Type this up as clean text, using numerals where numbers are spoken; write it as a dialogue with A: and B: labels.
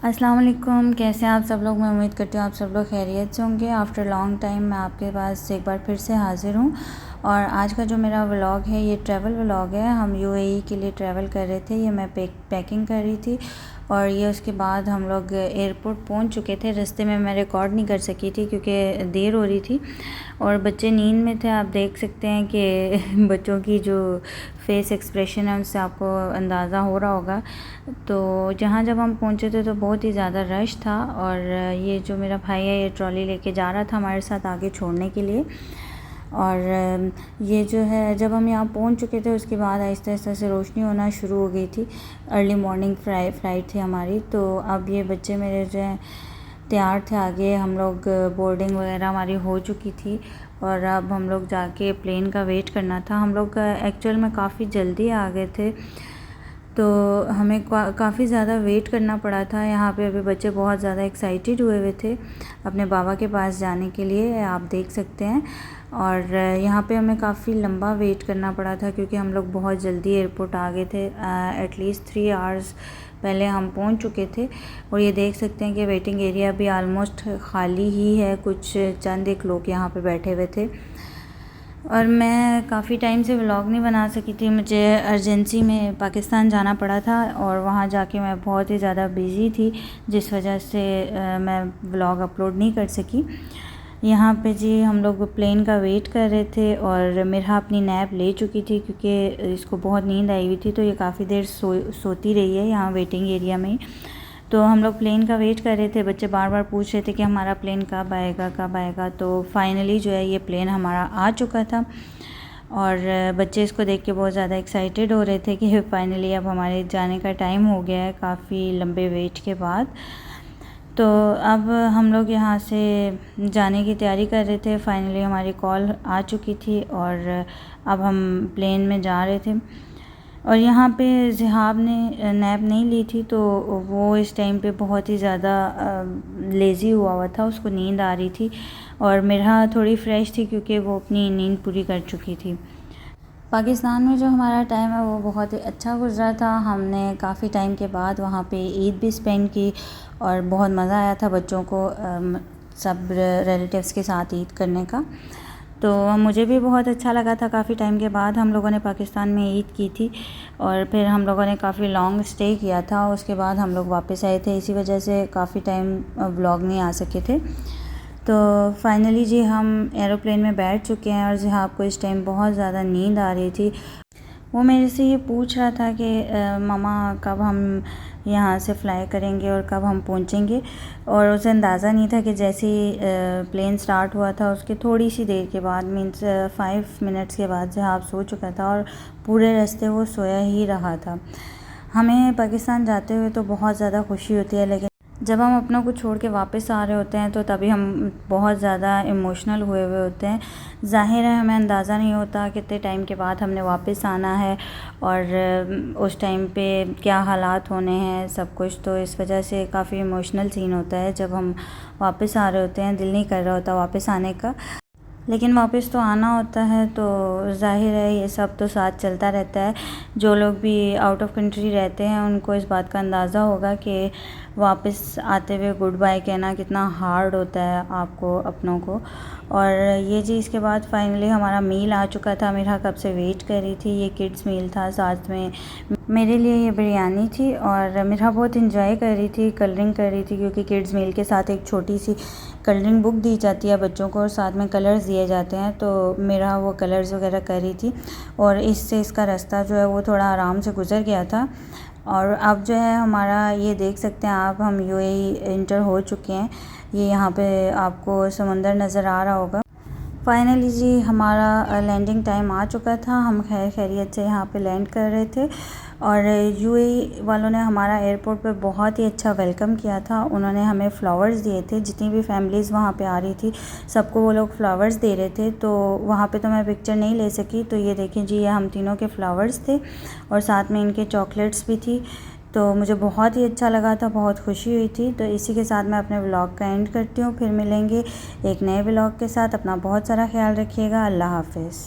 A: अस्सलाम वालेकुम। कैसे हैं आप सब लोग। मैं उम्मीद करती हूँ आप सब लोग खैरियत से होंगे। आफ्टर लॉन्ग टाइम मैं आपके पास एक बार फिर से हाज़िर हूँ और आज का जो मेरा व्लॉग है ये ट्रैवल व्लॉग है। हम यूएई के लिए ट्रैवल कर रहे थे। ये मैं पैकिंग कर रही थी और ये उसके बाद हम लोग एयरपोर्ट पहुँच चुके थे। रास्ते में मैं रिकॉर्ड नहीं कर सकी थी क्योंकि देर हो रही थी और बच्चे नींद में थे। आप देख सकते हैं कि बच्चों की जो फेस एक्सप्रेशन है उससे आपको अंदाज़ा हो रहा होगा। तो जहाँ जब हम पहुँचे थे तो बहुत ही ज़्यादा रश था और ये जो मेरा भाई है ये ट्रॉली लेके जा रहा था हमारे साथ आगे छोड़ने के लिए। और ये जो है जब हम यहाँ पहुँच चुके थे उसके बाद आहिस्ता आहिस्ता से रोशनी होना शुरू हो गई थी। अर्ली मॉर्निंग फ्लाइट थी हमारी। तो अब ये बच्चे मेरे जो हैं तैयार थे। आगे हम लोग बोर्डिंग वगैरह हमारी हो चुकी थी और अब हम लोग जाके प्लेन का वेट करना था। हम लोग एक्चुअल में काफ़ी जल्दी आ गए थे तो हमें काफ़ी ज़्यादा वेट करना पड़ा था। यहाँ पे अभी बच्चे बहुत ज़्यादा एक्साइटेड हुए थे अपने बाबा के पास जाने के लिए, आप देख सकते हैं। और यहाँ पे हमें काफ़ी लंबा वेट करना पड़ा था क्योंकि हम लोग बहुत जल्दी एयरपोर्ट आ गए थे। एटलीस्ट 3 आवर्स पहले हम पहुँच चुके थे और ये देख सकते हैं कि वेटिंग एरिया भी आलमोस्ट ख़ाली ही है। कुछ चंद एक लोग यहाँ पे बैठे हुए थे और मैं काफ़ी टाइम से व्लॉग नहीं बना सकी थी। मुझे अर्जेंसी में पाकिस्तान जाना पड़ा था और वहाँ जाके मैं बहुत ही ज़्यादा बिज़ी थी जिस वजह से मैं व्लॉग अपलोड नहीं कर सकी। यहाँ पे जी हम लोग प्लेन का वेट कर रहे थे और मेरा अपनी नैप ले चुकी थी क्योंकि इसको बहुत नींद आई हुई थी तो ये काफ़ी देर सोती रही है यहाँ वेटिंग एरिया में। तो हम लोग प्लेन का वेट कर रहे थे। बच्चे बार बार पूछ रहे थे कि हमारा प्लेन कब आएगा कब आएगा। तो फाइनली जो है ये प्लेन हमारा आ चुका था और बच्चे इसको देख के बहुत ज़्यादा एक्साइटेड हो रहे थे कि फाइनली अब हमारे जाने का टाइम हो गया है काफ़ी लंबे वेट के बाद। तो अब हम लोग यहाँ से जाने की तैयारी कर रहे थे। फाइनली हमारी कॉल आ चुकी थी और अब हम प्लेन में जा रहे थे। और यहाँ पे ज़िहाब ने नैप नहीं ली थी तो वो इस टाइम पे बहुत ही ज़्यादा लेज़ी हुआ था, उसको नींद आ रही थी और मेरा थोड़ी फ्रेश थी क्योंकि वो अपनी नींद पूरी कर चुकी थी। पाकिस्तान में जो हमारा टाइम है वो बहुत ही अच्छा गुज़रा था। हमने काफ़ी टाइम के बाद वहाँ पे ईद भी स्पेंड की और बहुत मज़ा आया था बच्चों को सब रिलेटिव्स के साथ ईद करने का। तो मुझे भी बहुत अच्छा लगा था। काफ़ी टाइम के बाद हम लोगों ने पाकिस्तान में ईद की थी और फिर हम लोगों ने काफ़ी लॉन्ग स्टे किया था। उसके बाद हम लोग वापस आए थे, इसी वजह से काफ़ी टाइम व्लॉग नहीं आ सके थे। तो फाइनली जी हम एरोप्लेन में बैठ चुके हैं और जी आपको इस टाइम बहुत ज़्यादा नींद आ रही थी। वो मेरे से ये पूछ रहा था कि मामा कब हम यहाँ से फ़्लाई करेंगे और कब हम पहुँचेंगे। और उसे अंदाज़ा नहीं था कि जैसे ही प्लेन स्टार्ट हुआ था उसके थोड़ी सी देर के बाद मीन्स 5 मिनट्स के बाद जहाब सो चुका था और पूरे रास्ते वो सोया ही रहा था। हमें पाकिस्तान जाते हुए तो बहुत ज़्यादा खुशी होती है लेकिन जब हम अपनों को छोड़ के वापस आ रहे होते हैं तो तभी हम बहुत ज़्यादा इमोशनल हुए हुए होते हैं। ज़ाहिर है हमें अंदाज़ा नहीं होता कितने टाइम के बाद हमने वापस आना है और उस टाइम पे क्या हालात होने हैं सब कुछ। तो इस वजह से काफ़ी इमोशनल सीन होता है जब हम वापस आ रहे होते हैं। दिल नहीं कर रहा होता वापस आने का लेकिन वापस तो आना होता है। तो ज़ाहिर है ये सब तो साथ चलता रहता है। जो लोग भी आउट ऑफ कंट्री रहते हैं उनको इस बात का अंदाज़ा होगा कि वापस आते हुए गुड बाय कहना कितना हार्ड होता है आपको अपनों को। और ये जी इसके बाद फाइनली हमारा मील आ चुका था। मेरा कब से वेट कर रही थी। ये किड्स मील था, साथ में मेरे लिए ये बिरयानी थी और मेरा बहुत इंजॉय कर रही थी, कलरिंग कर रही थी क्योंकि किड्स मील के साथ एक छोटी सी कलरिंग बुक दी जाती है बच्चों को और साथ में कलर्स दिए जाते हैं। तो मेरा वो कलर्स वगैरह कर रही थी और इससे इसका रास्ता जो है वो थोड़ा आराम से गुज़र गया था। और अब जो है हमारा ये देख सकते हैं आप, हम यूएई इंटर हो चुके हैं। ये यहाँ पे आपको समंदर नज़र आ रहा होगा। फाइनली जी हमारा लैंडिंग टाइम आ चुका था। हम खैर खैरियत से यहाँ पे लैंड कर रहे थे और यूएई वालों ने हमारा एयरपोर्ट पे बहुत ही अच्छा वेलकम किया था। उन्होंने हमें फ़्लावर्स दिए थे। जितनी भी फैमिलीज़ वहाँ पे आ रही थी सबको वो लोग फ़्लावर्स दे रहे थे। तो वहाँ पे तो मैं पिक्चर नहीं ले सकी। तो ये देखें जी ये हम तीनों के फ़्लावर्स थे और साथ में इनके चॉकलेट्स भी थी। तो मुझे बहुत ही अच्छा लगा था, बहुत खुशी हुई थी। तो इसी के साथ मैं अपने व्लॉग का एंड करती हूँ। फिर मिलेंगे एक नए व्लॉग के साथ। अपना बहुत सारा ख्याल रखिएगा। अल्लाह हाफ़िज़।